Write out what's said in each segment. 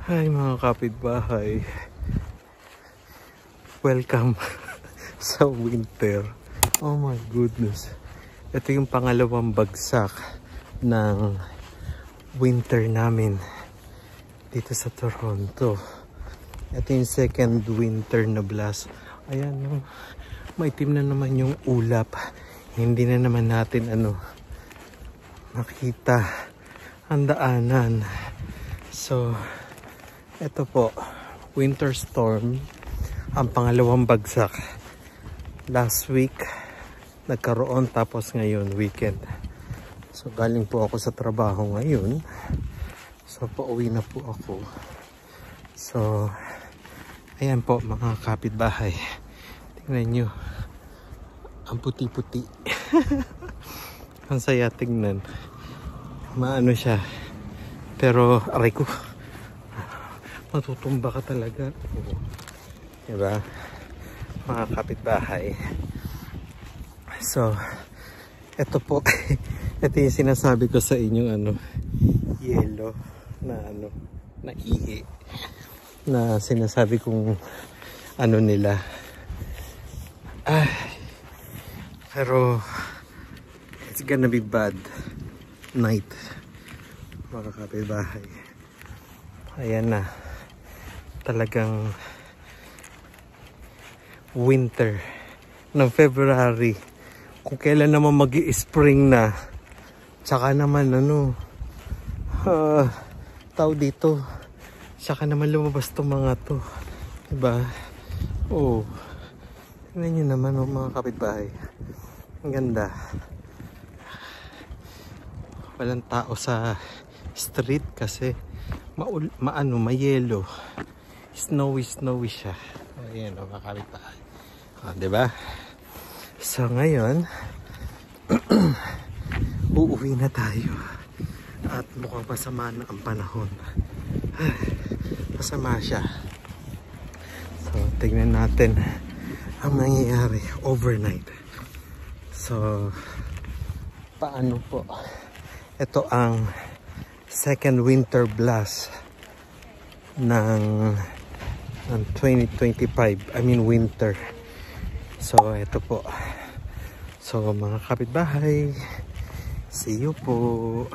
Hi mga kapitbahay, welcome sa winter. Oh my goodness, ito yung pangalawang bagsak ng winter namin dito sa Toronto. Ito yung second winter na blast. Ayan, no? Maitim na naman yung ulap. Hindi na naman natin makita ang daanan. So ito po, winter storm, ang pangalawang bagsak. Last week nagkaroon, tapos ngayon weekend. So galing po ako sa trabaho ngayon. So pauwi na po ako. So ayan po mga kapitbahay, tingnan nyo, ang puti-puti. Ang saya tingnan. Maano siya, pero aray ko, matutumba ka talaga. Diba mga kapitbahay? So ito po ito yung sinasabi ko sa inyong yellow na na ihi, na sinasabi kong nila. Pero it's gonna be bad night mga kapitbahay. Ayan na, talagang winter ng February, kung kailan naman mag-i-spring na, tsaka naman tao dito, tsaka naman lumabas tong mga to, diba? Oh, tingnan nyo naman mga kapitbahay, ang ganda. Walang tao sa street kasi mayelo, snowy siya. Ayan mga kapitbahay, diba? So ngayon uuwi na tayo at mukhang masama na ang panahon. Masama siya. So tingnan natin ang nangyayari overnight. So paano po? Ito ang second winter blast ng 2025, I mean winter. So ito po. So mga kapitbahay, see you po.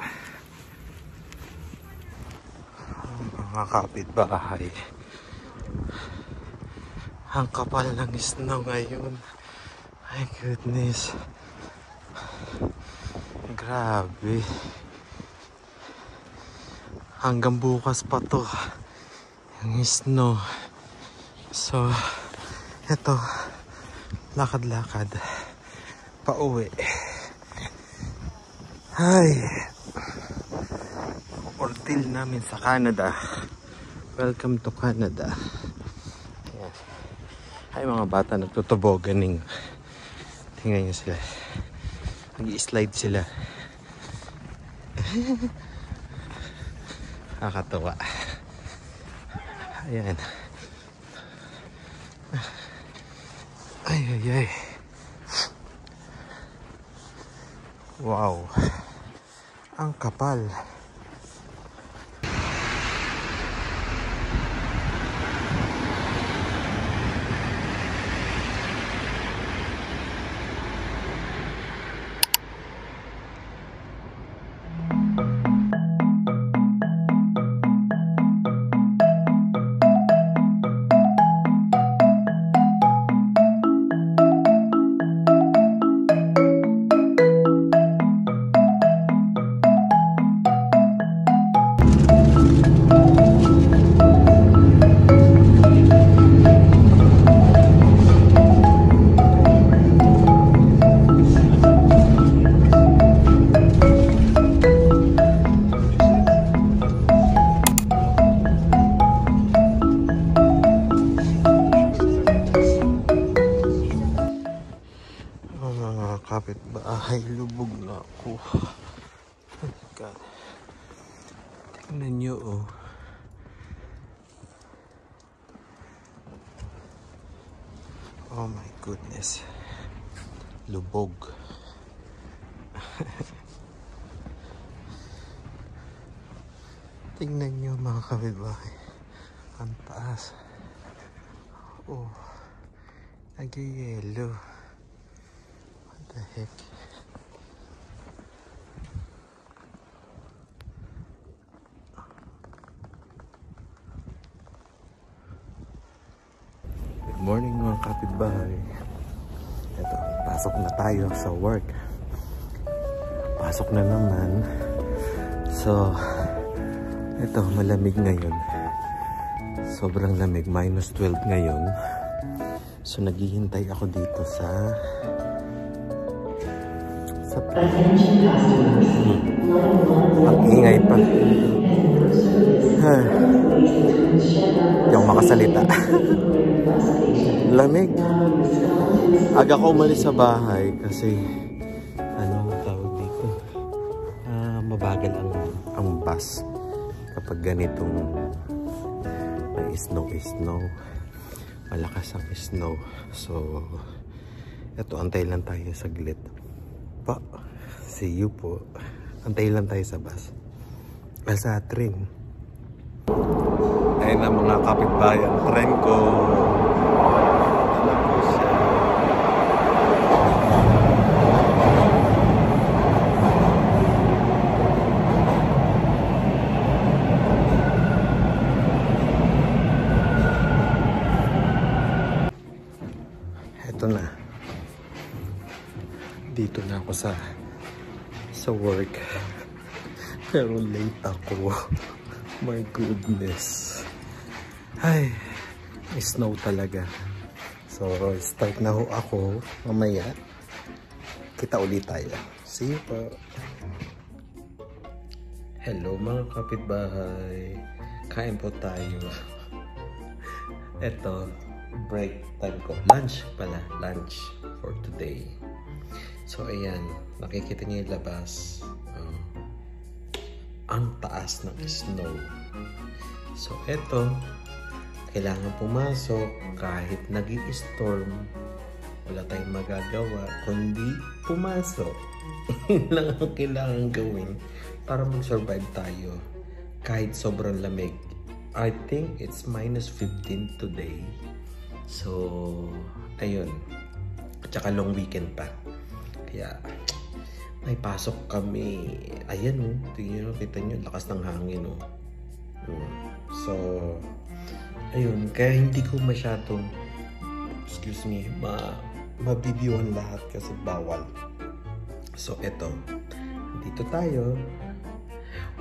Mga kapitbahay, ang kapal ng snow ngayon. My goodness, grabe. Hanggang bukas pa to yung snow. So eto, lakad-lakad pauwi. Ay, ordeal namin sa Canada. Welcome to Canada. Ayan. Ay, mga bata nagtutuboganing. Tingnan nyo sila, nag-i-slide sila. Nakakatawa. Ayan. Ay. Wow. Ang kapal. Kapitbahay, lubog na ako. God. Tingnan nyo, oh. Oh my goodness. Lubog. Tingnan nyo mga kapitbahay. Ang taas. Oh. Nag-yelo. What the heck? Good morning mga kapitbahay. Ito, pasok na tayo sa work. Pasok na naman. So, ito, malamig ngayon. Sobrang lamig. -12 ngayon. So, naghihintay ako dito sa ang ingay pa. Hindi ako makasalita. Lamig. Aga ko umalis sa bahay kasi tawag dito, mabagal ang bus kapag ganitong may snow. Malakas ang snow. So, eto, antay lang tayo saglit. See you po. Antay lang tayo sa bus. Sa train. Ayun na mga kapitbahay, ang tren ko. Ito na. Dito na ako sa work. Pero late ako. My goodness. Ay, snow talaga. So, start na ho ako. Mamaya, kita ulit tayo. See you po. Hello mga kapitbahay. Kain po tayo. Ito, break time ko. Lunch pala. Lunch for today. So, ayan. Nakikita niyo yung labas. Ang taas ng snow. So, eto. Kailangan pumasok kahit nag-i-storm. Wala tayong magagawa kundi pumasok. Yun lang ang kailangan gawin para mag-survive tayo. Kahit sobrang lamig. I think it's -15 today. So, ayun. At saka long weekend pa. Kaya, may pasok kami. Ayan o. Tingnan nyo, kita nyo. Lakas ng hangin o. So, ayun. Kaya hindi ko masyadong, mabidyohan lahat kasi bawal. So, eto. Dito tayo.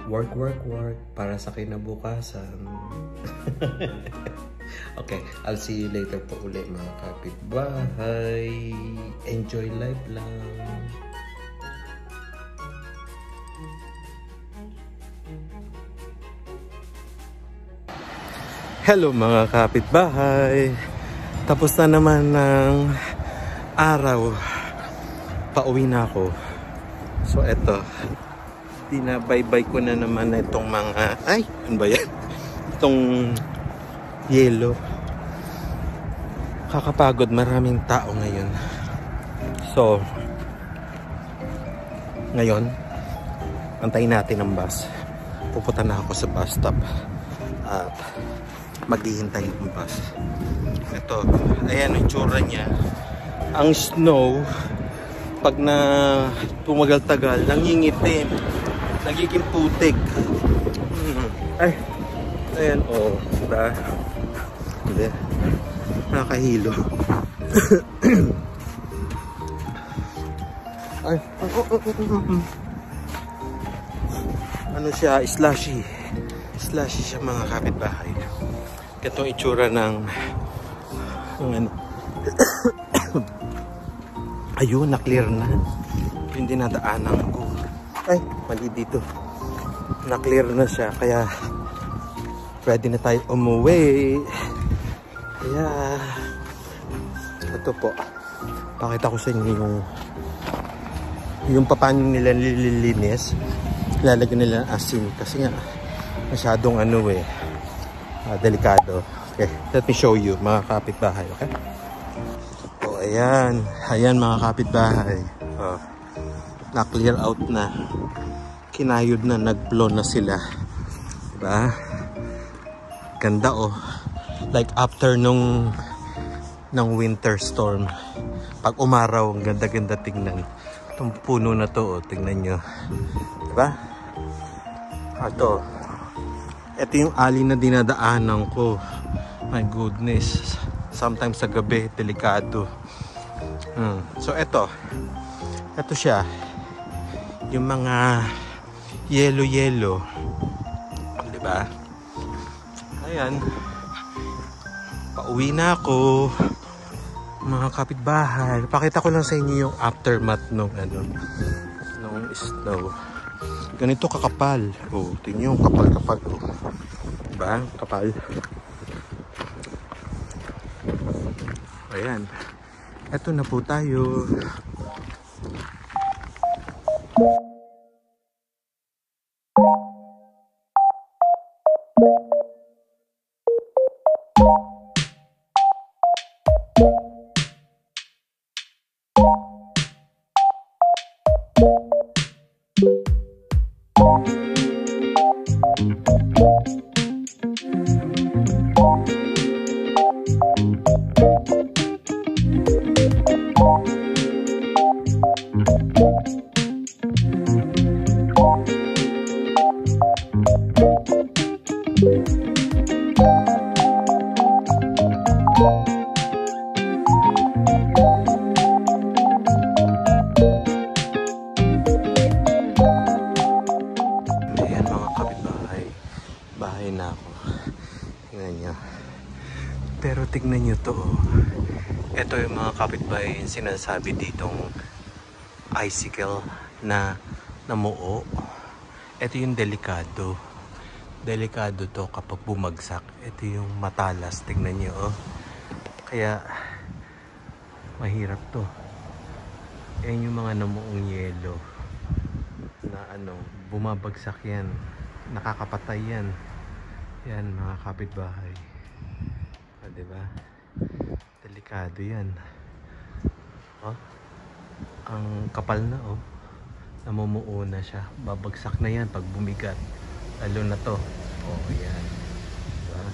Work para sa kinabukasan. Okay, I'll see you later po ulit mga kapitbahay. Enjoy life lang. Hello mga kapitbahay. Tapos na naman ng araw. Pauwi na ako. So eto, binabaybay ko na naman itong mga, ano ba yan? Itong yelo. Kakapagod, maraming tao ngayon. So, ngayon, antayin natin ang bus. Pupunta na ako sa bus stop at maghihintay ang bus. Ito, ayan ang itsura niya. Ang snow, pag na tumagal-tagal, nangingitim, nagiging putik. Ayan, diba? Hindi. Nakahilo. Ano siya? Slushy. Slushy siya mga kapitbahay. Ito ang itsura ng ayun, na-clear na. Yung dinadaanan ko. Mali dito. Na-clear na siya. Kaya, pwede na tayo umuwi. Kaya, ito po. Pakita ko sa inyo yung paano nila nililinis. Lalagyan nila ng asin. Kasi nga, masyadong delikado. Okay, let me show you mga kapitbahay. Okay? Ayan. Ayan mga kapitbahay. Na-clear out na. Kinayod na, nag-blow na sila. Diba? ganda oh. Like after ng winter storm. Pag umaraw, ang ganda-ganda tingnan. Itong puno na to, oh, tingnan nyo. Diba? Ito yung alley na dinadaanan ko. My goodness. Sometimes sa gabi, delikado. So ito siya. Yung mga yellow. Diba? Ayan. Pauwi na ako. Mga kapitbahay. Pakita ko lang sa inyo yung aftermath nung snow. Ganito kakapal. Oh, tingnan yung kapal-kapal. Oh. Diba? Kapal. Ayan. Eto na po tayo. Bahay na ako. Tingnan nyo. Pero tignan nyo to. Ito yung mga kapitbahay yung sinasabi ditong icicle na namuo. Ito yung delikado. Delikado to kapag bumagsak. Ito yung matalas. Tignan nyo oh. Kaya mahirap to. Yan yung mga namuong yelo na bumabagsak yan. Nakakapatay yan. Yan mga kapitbahay. Diba? Delikado yan. Oh, ang kapal na oh. Namumuo na siya. Babagsak na yan pag bumigat. Lalo na to. Oh, yan. Diba?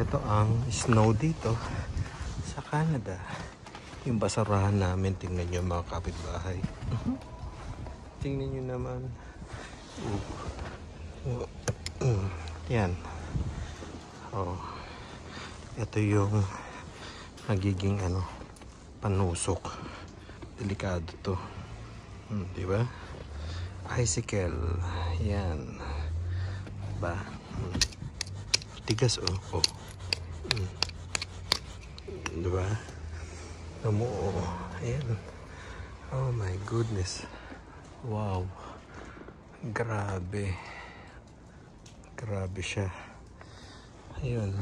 Ito ang snow dito sa Canada. Yung basurahan namin. Tingnan nyo mga kapitbahay. Tingnan nyo naman. Yan. Oh. Ito yung nagiging panusok. Delikado to. Di ba? Icicle. Yan. Ba? Tigas oh. Di ba? Namuo. Ayan. Oh my goodness. Wow. Grabe. Grabe siya. Ayun.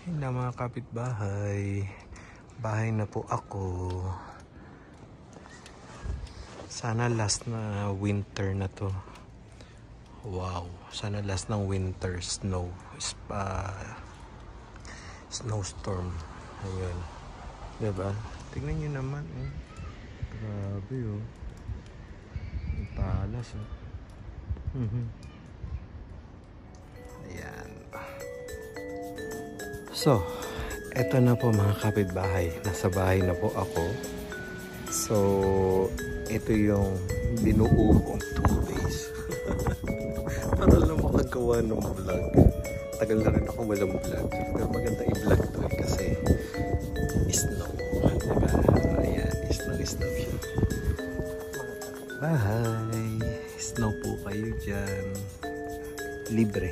Yun na mga kapitbahay. Bahay na po ako. Sana last na winter na to. Wow. Sana last ng winter snow. Snowstorm. Ayun. Diba? Tignan nyo naman. Oh. Grabe oh. Ang talas oh. Ayan. So, eto na po mga kapitbahay. Nasa bahay na po ako. So, ito yung binuo kong 2 days. Para lang makagawa ng vlog. Tagal na rin ako walang vlog. Pero maganda i-vlog to kasi snow. Diba? Ayan, snow siya. Bahay. Snow po kayo dyan. Libre.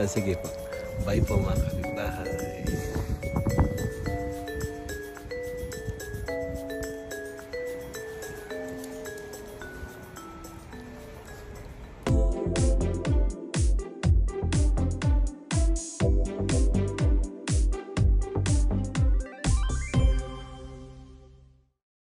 Sige po. Bye po mga kapitbahay.